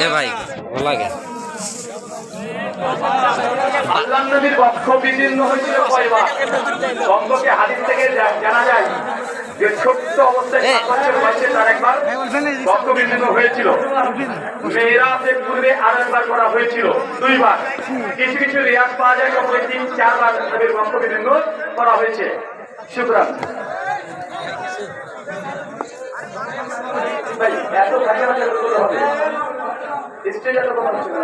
এ ভাই ভালো লাগে। আল্লাহর নবীর বক্ষ বিদীর্ণ হয়েছিল কয়বার? বঙ্গকে হাদিস থেকে জানা যায় যে ছোট্ট অবস্থায় 7 বছর বয়সে তার একবার বক্ষ বিদীর্ণ হয়েছিল। মেরাজের পূর্বে আরো একবার করা হয়েছিল, 2 বার। কিছু কিছু রিয়াজ পাওয়া যায় কখনো 3-4 বার নবীর বক্ষ বিদীর্ণ করা হয়েছে। শুকরান ভাই, এত ভাষা ভাষা করতে হবে, স্টেজ এত কথা হচ্ছে না।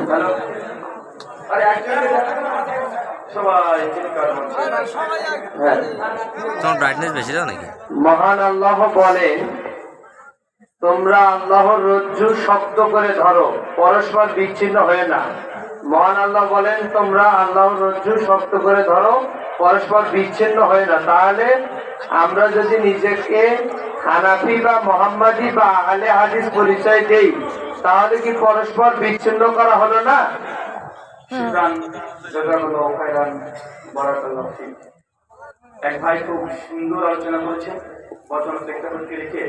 হ্যালো, আরে সবাই তোমার ব্রাইটনেস বেশি দাও নাকি? মহান আল্লাহ বলেন, তোমরা আল্লাহর রজ্জু শক্ত করে ধরো, পরস্পর বিচ্ছিন্ন হয়ে না। মহান আল্লাহ বলেন, তোমরা আল্লাহর রজ্জু শক্ত করে ধরো, পরস্পর বিচ্ছিন্ন হয়ে না। তাহলে আমরা যদি নিজেকে হানাফি বা মোহাম্মদী বা আহলে হাদিস পরিচয় দেই, তাহলে কি পরস্পর বিচ্ছিন্ন করা হলো না? এক ভাই খুব সুন্দর আলোচনা করেছেন, বর্তমান প্রেক্ষাপটকে রেখে।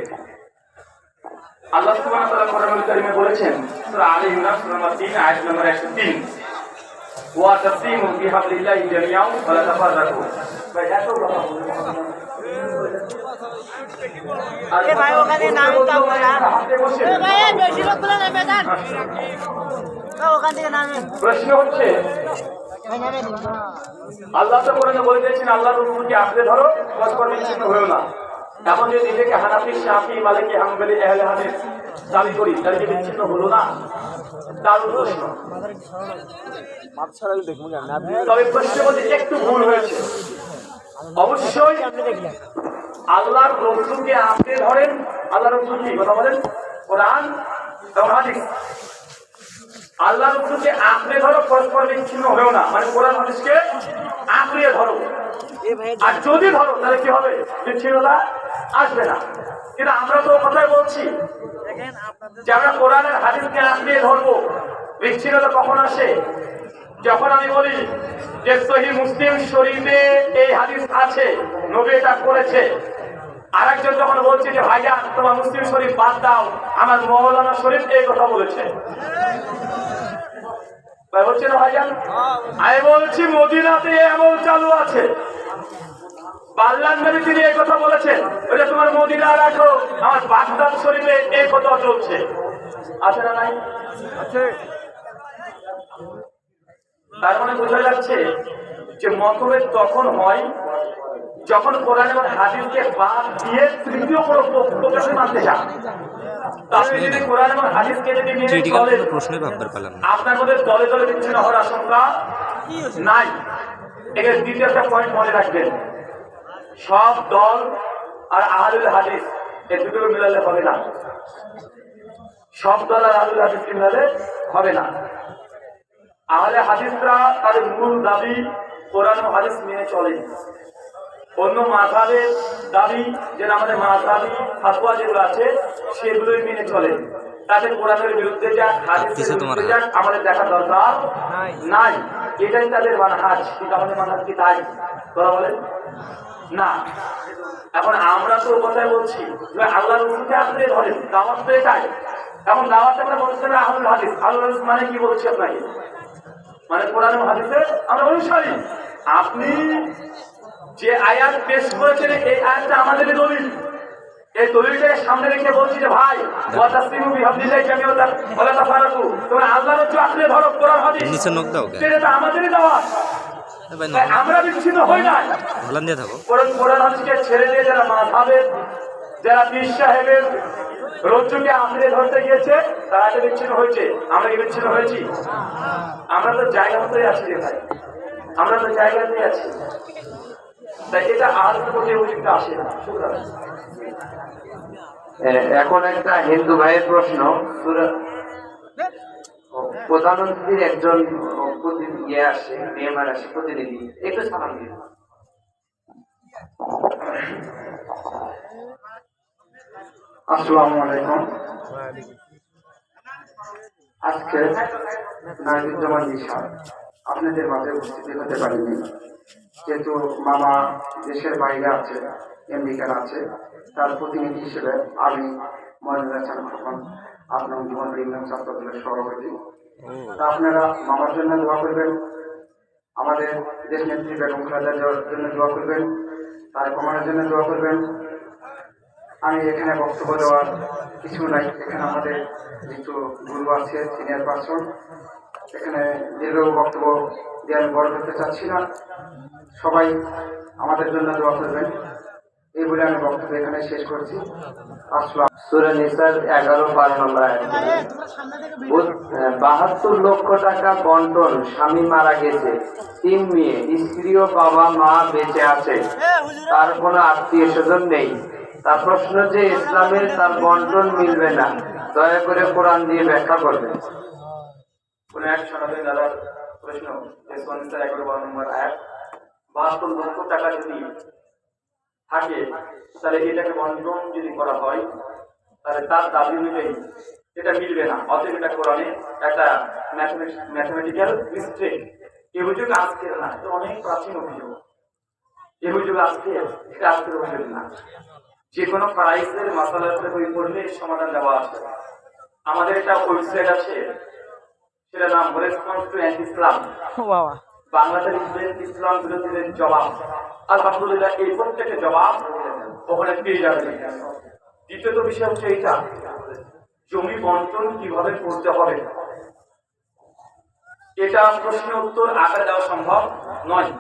আল্লাহ সুবহানাহু ওয়া তাআলা কোরআনুল কারীমে বলেছেন, সূরা আলে ইমরান সূরা নম্বর 3 আয়াত নম্বর 103, ওয়া তাসিমু বিহাবলিল্লাহি জামিআন ওয়া লা তাফাররাকু। ভাই এত কথা বলুন, এ ভাই ওখানে নাম দাও না, এ ভাই বেশি লোক বলে নেবে না, ওখান থেকে নামে। প্রশ্ন হচ্ছে, আল্লাহ তো কোরআনে বলে দিয়েছেন আল্লাহর রসুলকে আঁকড়ে ধরো, পরস্পর বিচ্ছিন্ন হয়েও না। এখন যদি নিজেকে হানাফি, শাফি, মালিকি, হাম্বলি, আহলে হাদিস দাবি করি, তাহলে কি বিচ্ছিন্ন হলো না? দারুণ প্রশ্ন। তবে প্রশ্নের মধ্যে একটু ভুল হয়েছে। অবশ্যই আল্লাহর রসুলকে আঁকড়ে ধরেন। আল্লাহর রসুল কি কথা বলেন? কোরআন এবং হাদিস। আল্লাহ রসুলকে আঁকড়ে ধরো, পরস্পর বিচ্ছিন্ন হয়েও না, মানে কোরআন হাদিসকে আঁকড়ে ধরো। আর যদি ধরো তাহলে কি হবে? বিচ্ছিন্নতা আসবে না। কিন্তু আমরা তো কথাই বলছি যে আমরা কোরআনের হাদিসকে আঁকড়ে ধরবো। বিচ্ছিন্নতা কখন আসে? যখন আমি বলি যে সহিহ মুসলিম শরীফে এই হাদিস আছে, নবী এটা করেছে। আর একজন যখন বলছে যে ভাইজান তোমার মুসলিম শরীফ বাদ দাও, আমার মওলানা শরীফ এই কথা বলেছে, হচ্ছে না ভাইজান? আমি বলছি মদিনাতে এমন চালু আছে, আল্লাহর নবী তিনি এই কথা বলেছেন, ওটা তোমার মদিনা রাখো, আমার বাগদাদ শরীফে এই কথা চলছে। আছে না নাই? আছে। তার মানে বোঝা যাচ্ছে যে মতভেদ তখন হয় যখন কোরআন এবং হাদিসকে বাদ দিয়ে তৃতীয় কোনো পক্ষকে মানতে চান। কোরআন এবং হাদিসকে যদি আপনার মধ্যে দলে দলে বিচ্ছিন্ন হওয়ার আশঙ্কা নাই। এখানে দ্বিতীয় একটা পয়েন্ট মনে রাখবেন, সব দল আর আহলুল হাদিস এই দুটো মিলালে হবে না। সব দল আর আহলুল হাদিসকে মিলালে হবে না। আহলে হাদিসরা তাদের মূল দাবি কোরআন ও হাদিস মেনে চলে। অন্য মাযহাবের দাবি, যেটা আমাদের মাযহাবি ফাতোয়া যেগুলো আছে সেগুলোই মেনে চলে। তাদের কোরআনের বিরুদ্ধে যাক, হাদিসের বিরুদ্ধে যাক, আমাদের দেখার দরকার নাই। এটাই তাদের মানহাজ। কিন্তু আমাদের মানহাজ কি তাই? তোরা বলেন না। এখন আমরা তো কথাই বলছি আল্লাহর রসুলকে আপনি ধরেন, দাওয়াত তো এটাই। এখন দাওয়াত আমরা বলছি না আহলুল হাদিস। আহলুল হাদিস মানে কি বলছি আপনাকে? মানে কোরআন ও হাদিসের আমরা অনুসারী। আপনি যে আয়াত পেশ করেছেন এই আয়াতটা আমাদেরই দলিল। এই দলিলটাকে সামনে রেখে বলছি যে ভাই ওয়াতাসিমু বিহাবলিল্লাহি জামিআন ওয়া লা তাফারাকু, তোমরা আল্লাহর রজ্জু আঁকড়ে ধরো, কোরআন হাদিস নিচে নক দাও, এটা আমাদেরই দাওয়াত। আমরা বিচ্ছিন্ন হই না। কোরআন হাদিসকে ছেড়ে দিয়ে যারা মাযহাবের, যারা পীর সাহেবের রজ্জুকে আঁকড়ে ধরতে গিয়েছে তারা তো বিচ্ছিন্ন হয়েছে। আমরা কি বিচ্ছিন্ন হয়েছি? আমরা তো জায়গা মতোই আছি রে ভাই, আমরা তো জায়গাতেই আছি। তাই এটা আর কোথাও অভিযোগ আসে না। এখন একটা হিন্দু ভাইয়ের প্রশ্ন, প্রধানমন্ত্রীর একজন ইয়ে আসে, মেহমান আসে, প্রতিনিধি, একটু সালাম দিন। আসসালামু আলাইকুম। আজকে নাজিরুজ্জামান নিশাদ আপনাদের মাঝে উপস্থিত হতে পারিনি, যেহেতু মামা দেশের বাইরে আছে, আমেরিকান আছে, তার প্রতিনিধি হিসেবে আমি মহিলা সংগঠন আপনার জীবন ইউনিয়ন ছাত্রদলের সভাপতি। তা আপনারা মামার জন্য দোয়া করবেন, আমাদের দেশ নেত্রী বেগম খালেদা জিয়ার জন্য দোয়া করবেন, তার কমানোর জন্য দোয়া করবেন। আমি এখানে বক্তব্য দেওয়ার কিছু নাই, এখানে আমাদের কিছু গুরু আছে, সিনিয়র পার্সন, এখানে দীর্ঘ বক্তব্য দিয়ে আমি বড় করতে চাচ্ছি না। সবাই আমাদের জন্য দোয়া করবেন, এই বলে আমি বক্তব্য এখানে শেষ করছি। আসসালাম। সূরা নিসার 11-12 নম্বর আয়াত। 72 লক্ষ টাকা বন্টন, স্বামী মারা গেছে, 3 মেয়ে, স্ত্রী ও বাবা মা বেঁচে আছে, তার কোনো আত্মীয় স্বজন নেই। তার প্রশ্ন যে ইসলামের তার বন্টন মিলবে না, দয়া করে কোরআন দিয়ে ব্যাখ্যা করবেন। কোন এক সনাতনী দাদার প্রশ্ন, 11 নম্বর আয়াত, 72 লক্ষ টাকা যদি থাকে তাহলে এটাকে বন্টন যদি করা হয় তাহলে তার দাবি অনুযায়ী এটা মিলবে না, অতএব এটা কোরআনে একটা ম্যাথমেটিক্যাল মিস্টেক। এই অভিযোগ আজকের না, এটা অনেক প্রাচীন অভিযোগ। এই অভিযোগ আজকের অভিযোগ না, যে কোনো প্রাইসের মাসালাতে বই পড়লে সমাধান দেওয়া আছে। আমাদের একটা ওয়েবসাইট আছে, সেটা নাম রেসপন্স টু অ্যান্টি ইসলাম, বাংলাদেশ ইসলাম বিরোধীদের জবাব। আলহামদুলিল্লাহ এই প্রত্যেকের জবাব ওখানে পেয়ে যাবে। দ্বিতীয়ত বিষয় হচ্ছে এইটা, জমি বন্টন কিভাবে করতে হবে, এটা প্রশ্ন উত্তর আগে দেওয়া সম্ভব নয়,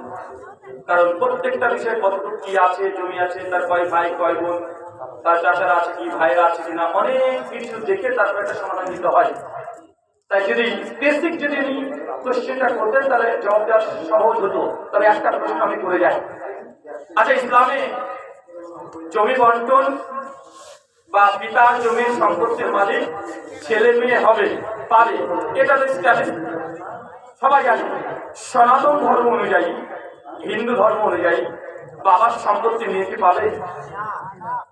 কারণ প্রত্যেকটা বিষয়ে কতটুকু কি আছে, জমি আছে, তার কয় ভাই কয় বোন, তার চাচারা আছে কি, ভাইরা আছে কিনা, অনেক কিছু দেখে তারপর একটা সমাধান দিতে হয়। তাই যদি বেসিক যদি কোশ্চেনটা করতেন তাহলে জবাব দেওয়া সহজ হতো। তবে একটা প্রশ্ন আমি করে যাই, আচ্ছা ইসলামে জমি বন্টন বা পিতার জমির সম্পত্তির মালিক ছেলে মেয়ে হবে পারে, এটা তো সবাই জানে। সনাতন ধর্ম অনুযায়ী, হিন্দু ধর্ম অনুযায়ী বাবার সম্পত্তি নিয়ে কি পাবে?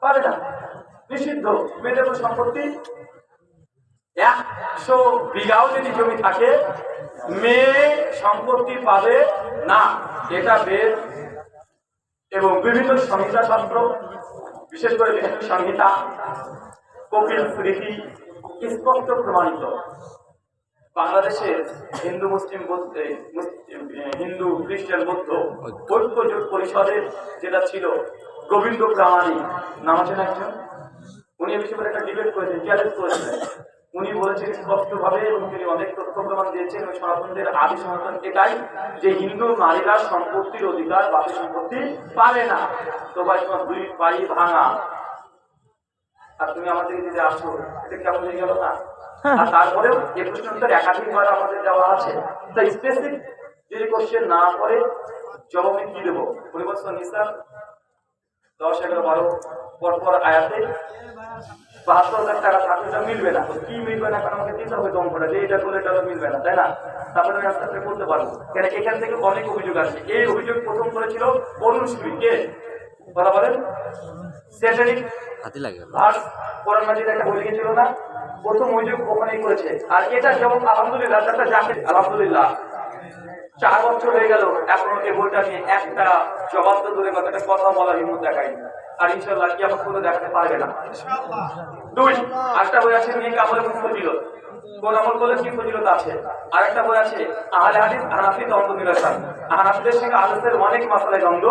পারে না, নিষিদ্ধ। মেয়েদের সম্পত্তি 100 বিঘাও যদি জমি থাকে মেয়ে সম্পত্তি পাবে না, এটা বেদ এবং বিভিন্ন সংহিতা শাস্ত্র, বিশেষ করে বিভিন্ন সংহিতা, কপিল স্মৃতি স্পষ্ট প্রমাণিত। বাংলাদেশে হিন্দু মুসলিম হিন্দু খ্রিস্টান বৌদ্ধ ঐক্য জোট পরিষদের যেটা ছিল গোবিন্দ প্রামাণিক নাম আছেন একজন, উনি এ বিষয়ে একটা ডিবেট করেছেন, চ্যালেঞ্জ করেছিলেন। উনি বলেছেন স্পষ্টভাবে এবং তিনি অনেক তথ্য প্রমাণ দিয়েছেন ওই সনাতনদের আদি সনাতন এটাই, যে হিন্দু নারীরা সম্পত্তির অধিকার বাপের সম্পত্তি পারে না। তো ভাই তোমার 2 পাই ভাঙা আর তুমি আমাদের দিকে আসো, এটা কেমন হয়ে গেল না? আর তারপরেও এই প্রশ্নটার একাধিকবার আমাদের দেওয়া আছে, তাই স্পেসিফিক যদি কোশ্চেন না করে জবাব আমি কি দেবো? পরিবর্তন নিসার 10, 11, 12 পরপর আয়াতে 72,000 টাকা থাকলে এটা মিলবে না। কি মিলবে না? কারণ আমাকে দিতে হবে অঙ্কটা, যে এটা করলে এটা মিলবে না, তাই না? তারপরে আমি আস্তে আস্তে করতে পারবো, কেন এখান থেকে অনেক অভিযোগ আছে। এই অভিযোগ প্রথম করেছিল অরুণ সুরি, কে কথা বলেন? স্যাটানিক হাতি লাগে ভার্স কোরআন মাজিদ একটা বই লিখেছিল না, প্রথম অভিযোগ ওখানেই করেছে। আর এটা যেমন আলহামদুলিল্লাহ একটা জাতি, আলহামদুলিল্লাহ 4 বছর হয়ে গেল এখনো এই বইটা নিয়ে একটা জবাব তো দূরে কথা বলার হিম্মত দেখায়নি, আর ইনশাআল্লাহ কি আমার কোনো দেখাতে পারবে না। 2 আরেকটা বই আছে নিয়ে আমলের ফজিলত, কোন আমল করলে কি ফজিলত আছে। আরেকটা বই আছে আহলে হাদিস হানাফি দ্বন্দ্ব নিরসন, হানাফিদের সঙ্গে আহলের অনেক মাসালায় দ্বন্দ্ব,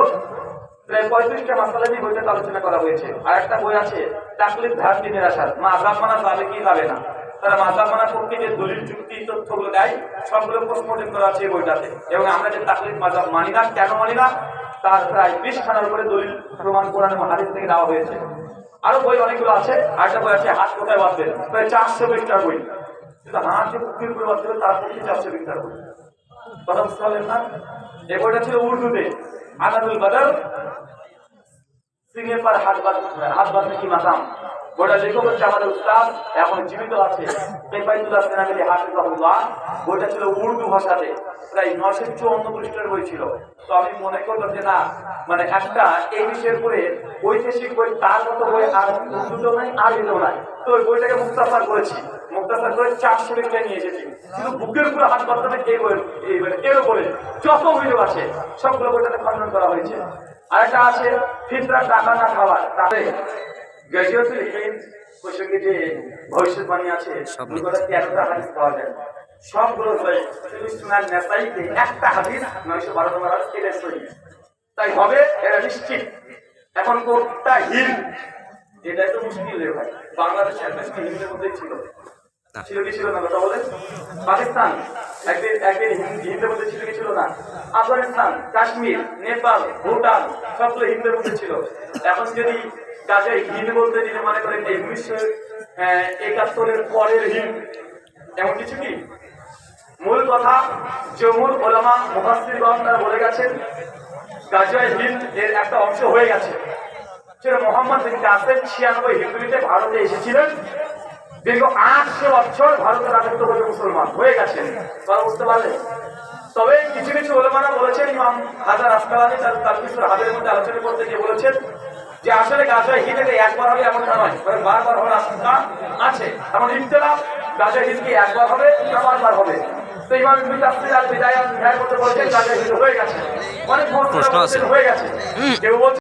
প্রায় 35টা মাসালা নিয়ে বইটাতে আলোচনা করা হয়েছে। আরেকটা বই আছে তাকলিদ ধারতি নিরাসার, মাযহাব মানা যাবে কি যাবে না, তারা মাযহাব মানার পক্ষে যে দলিল যুক্তি তথ্যগুলো দেয় সবগুলো পোস্টমর্টেম করা আছে এই বইটাতে। এবং আমরা যে তাকলিদ মাযহাব মানি না, কেন মানি না, তার প্রায় 20 খানার উপরে দলিল প্রমাণ কোরআন এবং হাদিস থেকে দেওয়া হয়েছে। আরো বই অনেকগুলো আছে। আরেকটা বই আছে হাত কোথায় বাঁধবেন, প্রায় 400 পৃষ্ঠার বই, কিন্তু হাত যে পুকুরের উপরে বাঁধবে তার পক্ষে 400 পৃষ্ঠার বই, কথা বুঝতে পারলেন না? এই বইটা ছিল উর্দুতে, আনাদুল বাদর সিংহে পার হাত বাঁধবে কি মাতাম। বইটা লেখক হচ্ছে আমাদের উস্তাদ, এখন জীবিত আছে, বেফাইতুল্লাহ সেনামিলি হাফিজাহুল্লাহ। বইটা ছিল উর্দু ভাষাতে, প্রায় 954 পৃষ্ঠার বই ছিল। তো আমি মনে করলাম যে না, মানে একটা এই বিষয়ের উপরে ঐতিহাসিক বই তার মতো বই আর উর্দুতেও নাই, আরবিতেও নাই। তো ওই বইটাকে মুক্তাসার করেছি, মুক্তাসার করে 400 পৃষ্ঠা নিয়ে এসেছি। কিন্তু বুকের উপরে হাত বাঁধবে এই বই, এর উপরে যত অভিযোগ আছে সবগুলো বইটাতে খণ্ডন করা হয়েছে। আরেকটা আছে ফিতরা টাকা না খাওয়ার, তাহলে গ্র্যাজুয়েটলি ওই সঙ্গে যে ভবিষ্যৎবাণী আছে ওই কথা 13টা হাদিস পাওয়া যায় সবগুলো শুধু সুনান নাসাইতে একটা হাদিস 912 নম্বর হাদিস কেটে সহি তাই হবে এটা নিশ্চিত এখন কোনটা হিল এটাই তো মুশকিল রে ভাই বাংলাদেশ একটা হিলের মধ্যে ছিল কি ছিল না কথা বলেন পাকিস্তান একদিন হিন্দের মধ্যে ছিল কি ছিল না আফগানিস্তান কাশ্মীর নেপাল ভুটান সবগুলো হিন্দের মধ্যে ছিল এখন যদি কাজে হিন্দ বলতে যদি মনে করেন 1971 পরের হিন্দ এমন কিছু কি মূল কথা জমহুর উলামা মুফাসসিরগণ তারা বলে গেছেন গাজওয়ে হিন্দ এর একটা অংশ হয়ে গেছে সেটা মোহাম্মদ বিন কাসেম 96 হিজরিতে ভারতে এসেছিলেন দীর্ঘ 800 বছর ভারতের রাজত্ব করে মুসলমান হয়ে গেছেন তারা বুঝতে পারলেন তবে কিছু কিছু উলামারা বলেছেন ইমাম হাজার আসকালানি তার তাফসীর হাদের মধ্যে আলোচনা করতে গিয়ে বলেছেন যে আসলে গাজওয়ে হিন্দে একবার হবে এমনটা নয় বরং বারবার হওয়ার আশঙ্কা আছে এমন ইখতিলাফ গাজওয়ে হিন্দ কি একবার হবে না বারবার হবে তো ইমাম ইবনে তাফসীর আল বিদায়া নিহায়া করতে বলেছেন গাজওয়ে হিন্দ হয়ে গেছে অনেক প্রশ্ন আছে। হয়ে গেছে কেউ বলছে